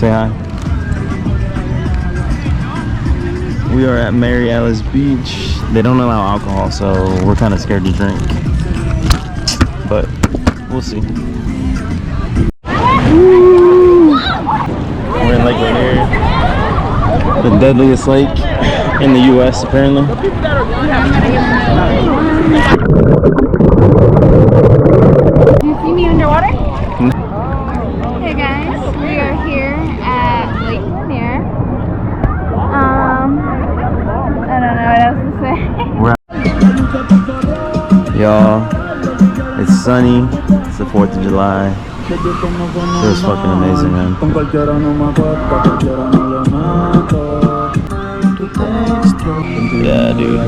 Say hi. We are at Mary Alice Beach. They don't allow alcohol, so we're kind of scared to drink. But we'll see. We're in Lake Lanier, the deadliest lake in the U.S. apparently. Do you see me underwater? Hey guys, we are here at Lake Lanier. I don't know what else to say. Y'all, it's sunny. It's the 4th of July. It was fucking amazing, man. Yeah, dude.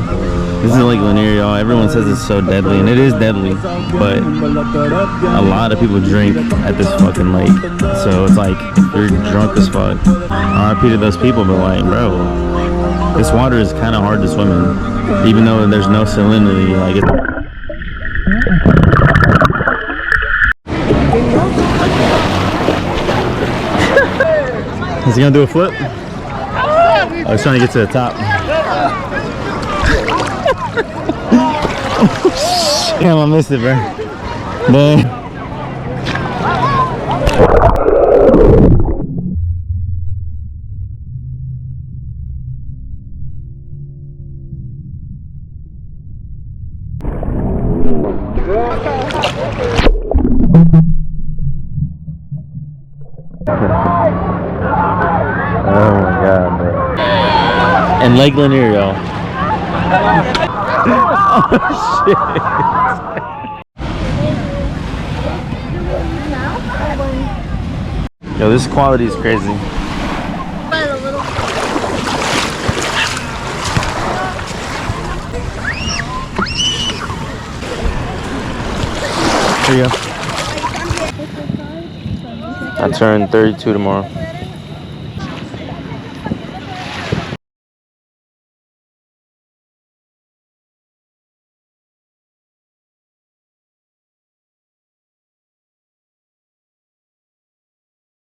This is Lake Lanier, y'all. Everyone says it's so deadly, and it is deadly. But a lot of people drink at this fucking lake. So it's like, you're drunk as fuck. RIP to those people, but like, bro, this water is kind of hard to swim in. Even though there's no salinity, like it's... Is he gonna do a flip? I was trying to get to the top. Oh, damn, I missed it, bro. Dang. Oh my god, bro. And Lake Lanier, y'all. Oh shit. Yo, this quality is crazy. Here you go. I turn 32 tomorrow.